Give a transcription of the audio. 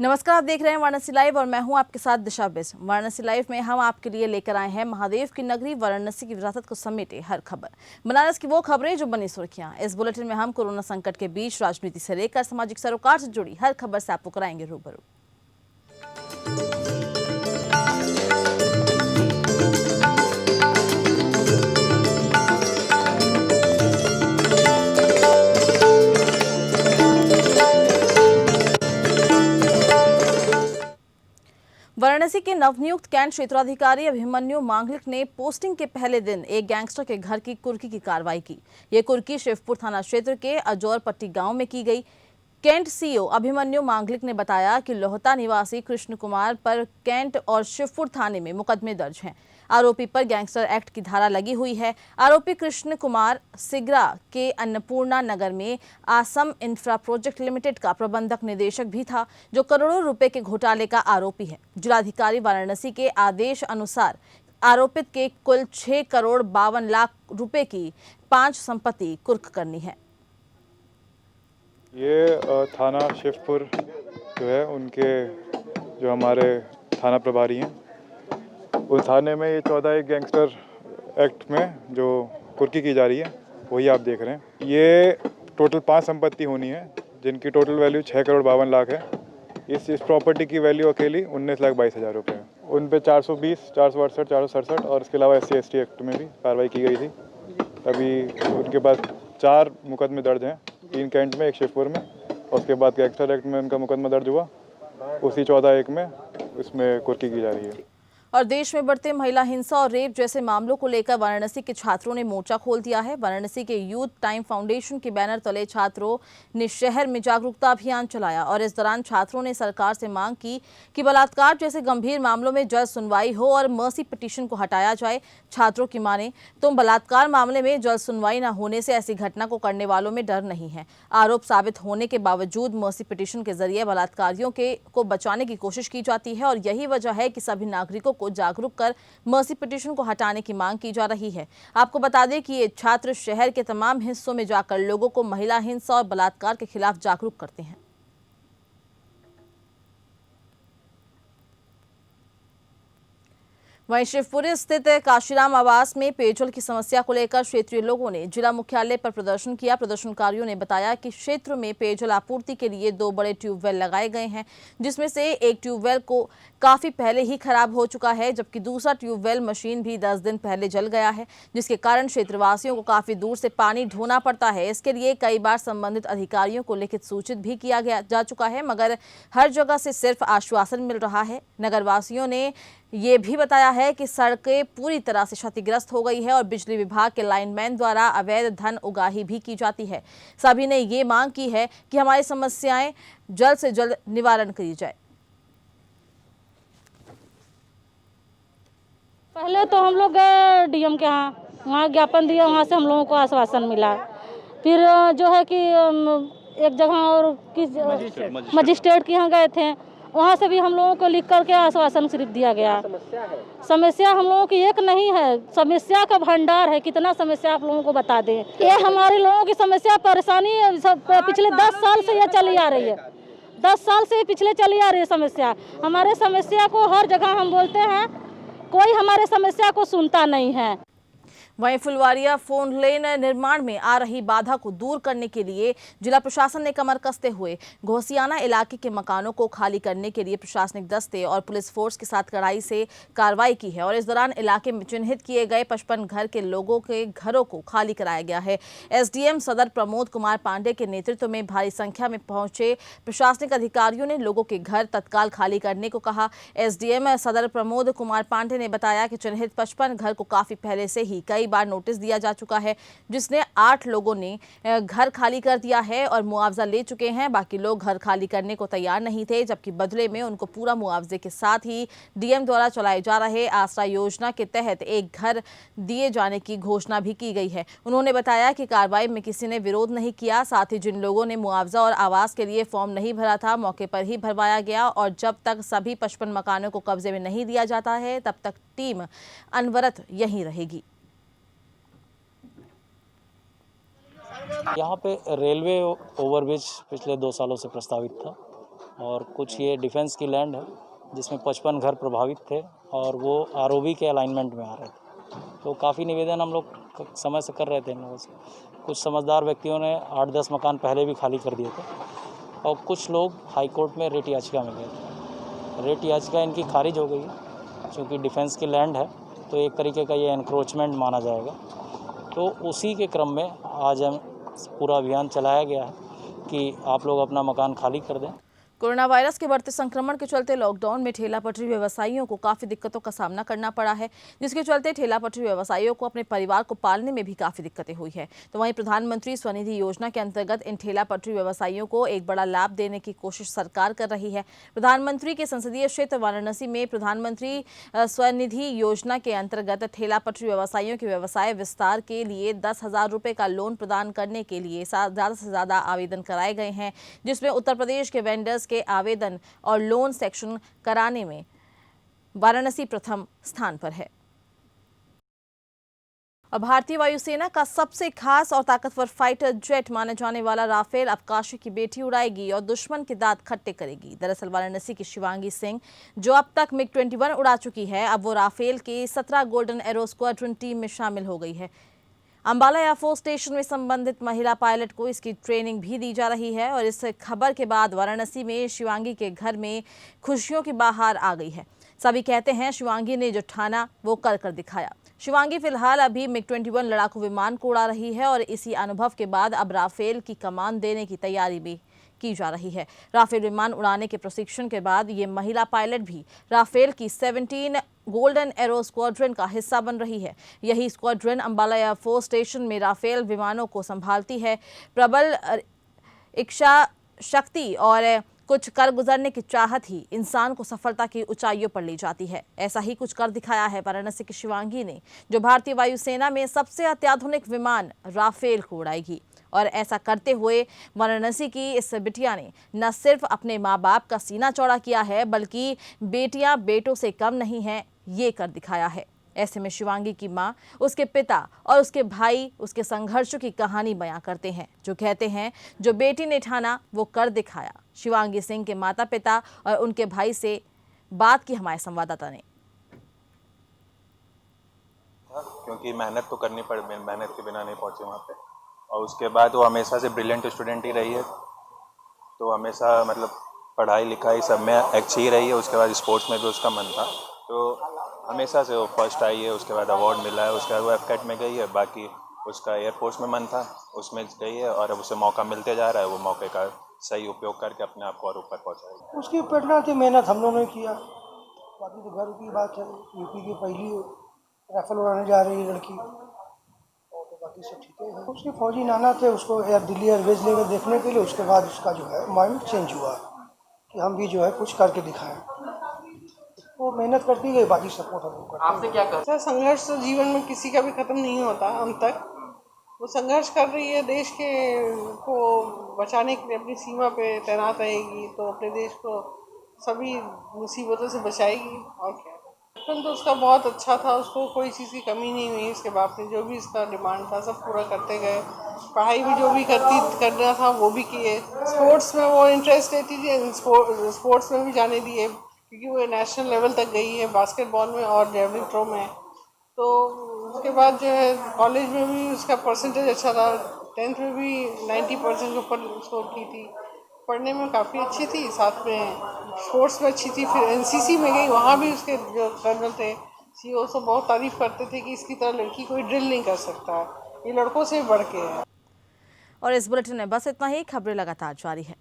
नमस्कार, आप देख रहे हैं वाराणसी लाइव और मैं हूं आपके साथ दिशा बिष्ट। वाराणसी लाइव में हम आपके लिए लेकर आए हैं महादेव की नगरी वाराणसी की विरासत को समेटे हर खबर, बनारस की वो खबरें जो बनी सुर्खियां। इस बुलेटिन में हम कोरोना संकट के बीच राजनीति से लेकर सामाजिक सरोकार से जुड़ी हर खबर से आपको कराएंगे रूबरू। वाराणसी के नवनियुक्त कैंट क्षेत्राधिकारी अभिमन्यु मांगलिक ने पोस्टिंग के पहले दिन एक गैंगस्टर के घर की कुर्की की कार्रवाई की। ये कुर्की शिवपुर थाना क्षेत्र के अजौर पट्टी गांव में की गई। कैंट सीओ अभिमन्यु मांगलिक ने बताया कि लोहता निवासी कृष्ण कुमार पर कैंट और शिवपुर थाने में मुकदमे दर्ज हैं। आरोपी पर गैंगस्टर एक्ट की धारा लगी हुई है। आरोपी कृष्ण कुमार सिगरा के अन्नपूर्णा नगर में आसम इंफ्रा प्रोजेक्ट लिमिटेड का प्रबंधक निदेशक भी था, जो करोड़ों रुपए के घोटाले का आरोपी है। जिलाधिकारी वाराणसी के आदेश अनुसार आरोपित के कुल 6 करोड़ 52 लाख रुपए की 5 संपत्ति कुर्क करनी है। ये थाना शिवपुर जो है, उनके जो हमारे थाना प्रभारी हैं, उस थाने में ये 14 एक गैंगस्टर एक्ट में जो कुर्की की जा रही है वही आप देख रहे हैं। ये टोटल 5 संपत्ति होनी है, जिनकी टोटल वैल्यू 6 करोड़ 52 लाख है। इस प्रॉपर्टी की वैल्यू अकेली 19,22,000 रुपये है। उन पे 420, 468, 467 और इसके अलावा SC/ST एक्ट में भी कार्रवाई की गई थी। अभी उनके पास 4 मुकदमे दर्ज हैं, 3 कैंट में, 1 शिवपुर में, और उसके बाद गैंगस्टर एक्ट में उनका मुकदमा दर्ज हुआ। उसी 14/1 में इसमें कुर्की की जा रही है। और देश में बढ़ते महिला हिंसा और रेप जैसे मामलों को लेकर वाराणसी के छात्रों ने मोर्चा खोल दिया है। वाराणसी के यूथ टाइम फाउंडेशन के बैनर तले छात्रों ने शहर में जागरूकता अभियान चलाया और इस दौरान छात्रों ने सरकार से मांग की कि बलात्कार जैसे गंभीर मामलों में जल्द सुनवाई हो और मर्सी पिटीशन को हटाया जाए। छात्रों की माने तो बलात्कार मामले में जल्द सुनवाई न होने से ऐसी घटना को करने वालों में डर नहीं है। आरोप साबित होने के बावजूद मर्सी पिटीशन के जरिए बलात्कारियों को बचाने की कोशिश की जाती है और यही वजह है कि सभी नागरिकों को जागरूक कर मर्सी पिटीशन को हटाने की मांग की जा रही है। आपको बता दें कि ये छात्र शहर के तमाम हिस्सों में जाकर लोगों को महिला हिंसा और बलात्कार के खिलाफ जागरूक करते हैं। वहीं शिवपुरी स्थित काशीराम आवास में पेयजल की समस्या को लेकर क्षेत्रीय लोगों ने जिला मुख्यालय पर प्रदर्शन किया। प्रदर्शनकारियों ने बताया कि क्षेत्र में पेयजल आपूर्ति के लिए 2 बड़े ट्यूबवेल लगाए गए हैं, जिसमें से एक ट्यूबवेल को काफी पहले ही खराब हो चुका है, जबकि दूसरा ट्यूबवेल मशीन भी 10 दिन पहले जल गया है, जिसके कारण क्षेत्रवासियों को काफी दूर से पानी ढोना पड़ता है। इसके लिए कई बार संबंधित अधिकारियों को लिखित सूचित भी किया जा चुका है, मगर हर जगह से सिर्फ आश्वासन मिल रहा है। नगरवासियों ने ये भी बताया है कि सड़कें पूरी तरह से क्षतिग्रस्त हो गई है और बिजली विभाग के लाइनमैन द्वारा अवैध धन उगाही भी की जाती है। सभी ने ये मांग की है कि हमारी समस्याएं जल्द से जल्द निवारण करी जाए। पहले तो हम लोग गए DM के यहाँ, वहाँ ज्ञापन दिया, वहाँ से हम लोगों को आश्वासन मिला। फिर जो है कि एक जगह और किस मजिस्ट्रेट के यहाँ गए थे, वहाँ से भी हम लोगों को लिख करके आश्वासन सिर्फ दिया गया। समस्या हम लोगों की एक नहीं है, समस्या का भंडार है। कितना समस्या आप लोगों को बता दें। ये हमारे लोगों की समस्या परेशानी पिछले 10 साल से ये चली आ रही है। 10 साल से पिछले चली आ रही है समस्या। हमारे समस्या को हर जगह हम बोलते हैं, कोई हमारे समस्या को सुनता नहीं है। वहीं फुलवारिया फोन लेन निर्माण में आ रही बाधा को दूर करने के लिए जिला प्रशासन ने कमर कसते हुए घोसियाना इलाके के मकानों को खाली करने के लिए प्रशासनिक दस्ते और पुलिस फोर्स के साथ कड़ाई से कार्रवाई की है और इस दौरान इलाके में चिन्हित किए गए 55 घर के लोगों के घरों को खाली कराया गया है। SDM सदर प्रमोद कुमार पांडे के नेतृत्व में भारी संख्या में पहुंचे प्रशासनिक अधिकारियों ने लोगों के घर तत्काल खाली करने को कहा। SDM सदर प्रमोद कुमार पांडे ने बताया कि चिन्हित 55 घर को काफी पहले से ही कई बार नोटिस दिया जा चुका है, जिसने 8 लोगों ने घर खाली कर दिया है और मुआवजा ले चुके हैं। बाकी लोग घर खाली करने को तैयार नहीं थे, जबकि बदले में उनको पूरा मुआवजे के साथ ही DM द्वारा चलाए जा रहे आसरा योजना के तहत एक घर दिए जाने की घोषणा भी की गई है। उन्होंने बताया कि कार्रवाई में किसी ने विरोध नहीं किया, साथ ही जिन लोगों ने मुआवजा और आवास के लिए फॉर्म नहीं भरा था, मौके पर ही भरवाया गया और जब तक सभी 55 मकानों को कब्जे में नहीं दिया जाता है, तब तक टीम अनवरत यहीं रहेगी। यहाँ पे रेलवे ओवरब्रिज पिछले 2 सालों से प्रस्तावित था, और कुछ ये डिफेंस की लैंड है जिसमें 55 घर प्रभावित थे और वो आरओबी के अलाइनमेंट में आ रहे थे। तो काफ़ी निवेदन हम लोग समय से कर रहे थे इन लोगों से। कुछ समझदार व्यक्तियों ने 8-10 मकान पहले भी खाली कर दिए थे और कुछ लोग हाई कोर्ट में रेट याचिका में गए थे। रेट याचिका इनकी खारिज हो गई है क्योंकि डिफेंस की लैंड है तो एक तरीके का ये एनक्रोचमेंट माना जाएगा। तो उसी के क्रम में आज हम पूरा अभियान चलाया गया है कि आप लोग अपना मकान खाली कर दें। कोरोना वायरस के बढ़ते संक्रमण के चलते लॉकडाउन में ठेला पटरी व्यवसायियों को काफी दिक्कतों का सामना करना पड़ा है, जिसके चलते ठेला पटरी व्यवसायियों को अपने परिवार को पालने में भी काफी दिक्कतें हुई है। तो वहीं प्रधानमंत्री स्वनिधि योजना के अंतर्गत इन ठेला पटरी व्यवसायियों को एक बड़ा लाभ देने की कोशिश सरकार कर रही है। प्रधानमंत्री के संसदीय क्षेत्र वाराणसी में प्रधानमंत्री स्वनिधि योजना के अंतर्गत ठेला पटरी व्यवसायियों के व्यवसाय विस्तार के लिए 10,000 रुपए का लोन प्रदान करने के लिए ज्यादा से ज्यादा आवेदन कराए गए हैं, जिसमें उत्तर प्रदेश के वेंडर्स के आवेदन और लोन सेक्शन कराने में वाराणसी प्रथम स्थान पर है। और भारतीय वायुसेना का सबसे खास और ताकतवर फाइटर जेट माने जाने वाला राफेल अब काशी की बेटी उड़ाएगी और दुश्मन के दांत खट्टे करेगी। दरअसल वाराणसी की शिवांगी सिंह, जो अब तक MiG-21 उड़ा चुकी है, अब वो राफेल की 17 गोल्डन एरो स्क्वाड्रन टीम में शामिल हो गई है। अंबाला एयरफोर्स स्टेशन में संबंधित महिला पायलट को इसकी ट्रेनिंग भी दी जा रही है और इस खबर के बाद वाराणसी में शिवांगी के घर में खुशियों की बहार आ गई है। सभी कहते हैं शिवांगी ने जो ठाना वो कर दिखाया। शिवांगी फिलहाल अभी MiG-21 लड़ाकू विमान को उड़ा रही है और इसी अनुभव के बाद अब राफेल की कमान देने की तैयारी भी की जा रही है। राफेल विमान उड़ाने के प्रशिक्षण के बाद ये महिला पायलट भी राफेल की 17 गोल्डन एरो स्क्वाड्रन का हिस्सा बन रही है। यही स्क्वाड्रन अंबाला एयरफोर्स स्टेशन में राफेल विमानों को संभालती है। प्रबल इच्छा शक्ति और कुछ कर गुजरने की चाहत ही इंसान को सफलता की ऊंचाइयों पर ले जाती है। ऐसा ही कुछ कर दिखाया है वाराणसी की शिवांगी ने, जो भारतीय वायुसेना में सबसे अत्याधुनिक विमान राफेल को उड़ाएगी। और ऐसा करते हुए वाराणसी की इस बिटिया ने न सिर्फ अपने माँ बाप का सीना चौड़ा किया है, बल्कि बेटियां बेटों से कम नहीं हैं, ये कर दिखाया है। ऐसे में शिवांगी की माँ, उसके पिता और उसके भाई उसके संघर्षों की कहानी बयां करते हैं, जो कहते हैं जो बेटी ने ठाना वो कर दिखाया। शिवांगी सिंह के माता पिता और उनके भाई से बात की हमारे संवाददाता ने। क्योंकि मेहनत तो करनी पड़, मेहनत के बिना नहीं पहुंचे वहाँ पे। और उसके बाद वो हमेशा से ब्रिलियंट स्टूडेंट ही रही है, तो हमेशा मतलब पढ़ाई लिखाई सब में अच्छी रही है। उसके बाद स्पोर्ट्स में भी उसका मन था, तो हमेशा से वो फर्स्ट आई है। उसके बाद अवार्ड मिला है, उसके बाद वो एफकेट में गई है। बाकी उसका एयरफोर्स में मन था, उसमें गई है और अब उसे मौका मिलते जा रहा है। वो मौके का सही उपयोग करके अपने आप को और ऊपर पहुँचाएगी। उसकी प्रेरणा थी, मेहनत हम लोगों ने किया। बाकी तो गर्व की बात है, यूपी की पहली राइफल उड़ाने जा रही है लड़की, और तो बाकी सब ठीक है। उसके फौजी नाना थे, उसको दिल्ली एयरवेज लेकर देखने के लिए। उसके बाद उसका जो है माइंड चेंज हुआ कि हम भी जो है कुछ करके दिखाएं। वो मेहनत करती गई, बाकी सपोर्ट हम लोग करते। आपसे क्या कर संघर्ष तो जीवन में किसी का भी खत्म नहीं होता अंत तक। वो संघर्ष कर रही है, देश के को बचाने के लिए अपनी सीमा पे तैनात रहेगी, तो अपने देश को सभी मुसीबतों से बचाएगी। और क्या, बचपन तो उसका बहुत अच्छा था, उसको कोई चीज़ की कमी नहीं हुई। उसके बाप ने जो भी इसका डिमांड था सब पूरा करते गए। पढ़ाई भी जो भी करना था वो भी किए। स्पोर्ट्स में वो इंटरेस्ट लेती थी, स्पोर्ट्स में भी जाने दिए, क्योंकि वो नेशनल लेवल तक गई है बास्केटबॉल में और जेवलिन थ्रो में। तो उसके बाद जो है कॉलेज में भी उसका परसेंटेज अच्छा था, 10th में भी 90% के ऊपर स्कोर की थी। पढ़ने में काफ़ी अच्छी थी, साथ में स्पोर्ट्स में अच्छी थी। फिर एनसीसी में गई, वहाँ भी उसके जो कर्नल थे सीओ सब बहुत तारीफ़ करते थे कि इसकी तरह लड़की कोई ड्रिल नहीं कर सकता, ये लड़कों से बढ़ के है। और इस बुलेटिन में बस इतना ही। खबरें लगातार जारी है।